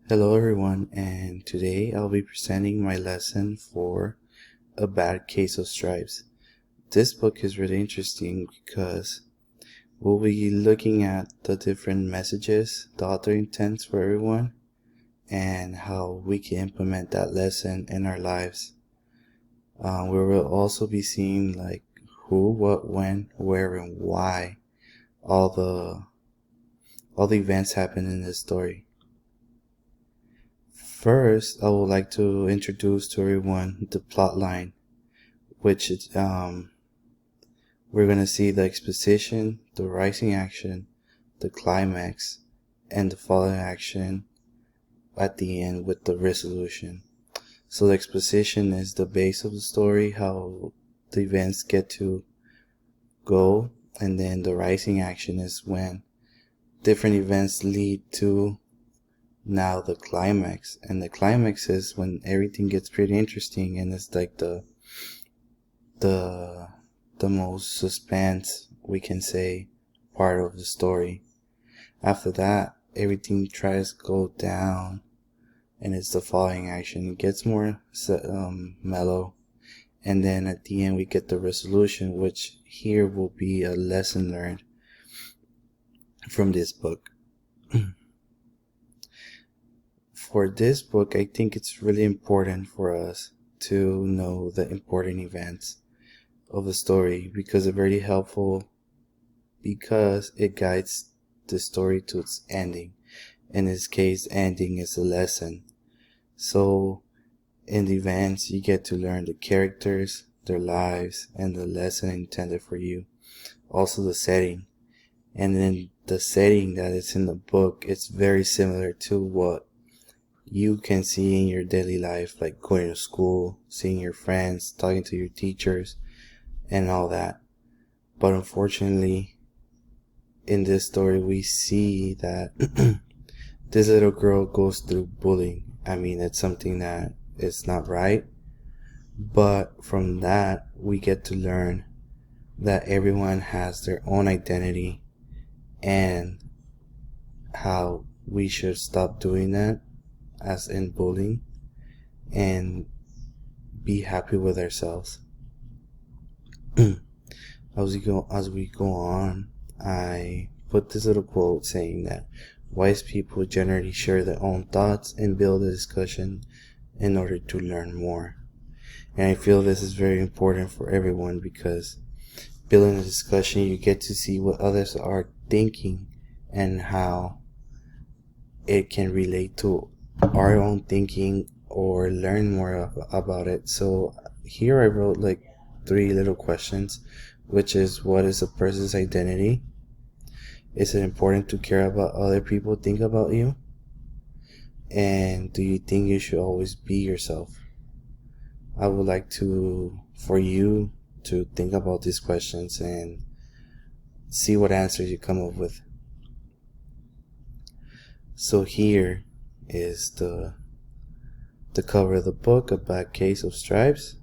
Hello everyone, and today I'll be presenting my lesson for A Bad Case of Stripes. This book is really interesting because we'll be looking at the different messages the author intends for everyone and how we can implement that lesson in our lives. We will also be seeing who, what, when, where, and why all the events happen in this story. First, I would like to introduce to everyone the plot line, which is, we're going to see the exposition, the rising action, the climax, and the falling action at the end with the resolution. So the exposition is the base of the story, how the events get to go, and then the rising action is when different events lead to now the climax. And the climax is when everything gets pretty interesting, and it's like the most suspense, we can say, part of the story. After that, everything tries to go down, and it's the falling action. It gets more mellow, and then at the end we get the resolution, which here will be a lesson learned from this book. For this book, I think it's really important for us to know the important events of the story because it's very helpful, because it guides the story to its ending. In this case, ending is a lesson. So in the events, you get to learn the characters, their lives, and the lesson intended for you. Also the setting. And then the setting that is in the book, it's very similar to what you can see in your daily life, like going to school, seeing your friends, talking to your teachers, and all that. But unfortunately, in this story, we see that this little girl goes through bullying. I mean, it's something that is not right. But from that, we get to learn that everyone has their own identity and how we should stop doing that, as in bullying, and be happy with ourselves. As we go on, I put this little quote saying that wise people generally share their own thoughts and build a discussion in order to learn more. And I feel this is very important for everyone because building a discussion, you get to see what others are thinking and how it can relate to our own thinking or learn more about it. So here I wrote 3 little questions, which is, what is a person's identity? Is it important to care about other people think about you? And do you think you should always be yourself? I would like for you to think about these questions and see what answers you come up with. So here is the cover of the book, A Bad Case of Stripes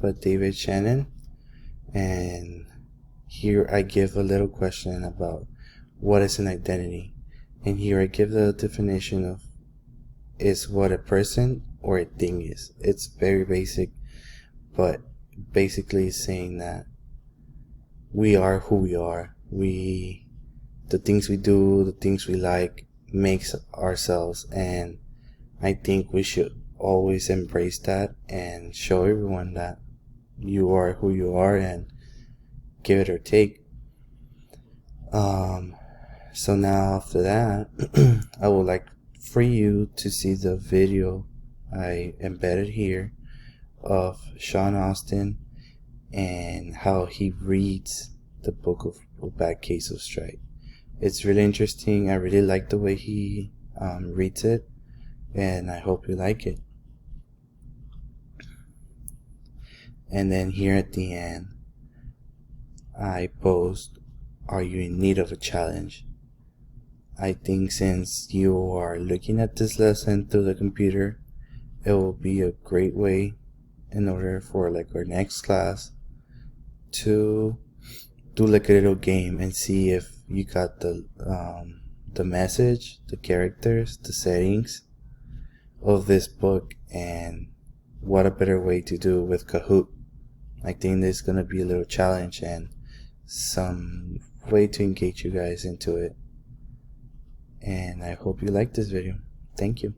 by David Shannon. And here I give a little question about what is an identity. And here I give the definition of is what a person or a thing is. It's very basic, but basically saying that we are who we are. The things we do, the things we like, makes ourselves, and I think we should always embrace that and show everyone that you are who you are and give it or take. So now after that, I would like for you to see the video I embedded here of Sean Austin and how he reads the book of A Bad Case of Stripes. It's really interesting. I really like the way he reads it, and I hope you like it. And then here at the end, I post, are you in need of a challenge? I think since you are looking at this lesson through the computer, it will be a great way in order for our next class to do a little game and see if you got the message, the characters, the settings, of this book, and what a better way to do it with Kahoot. I think there's gonna be a little challenge and some way to engage you guys into it. And I hope you like this video. Thank you.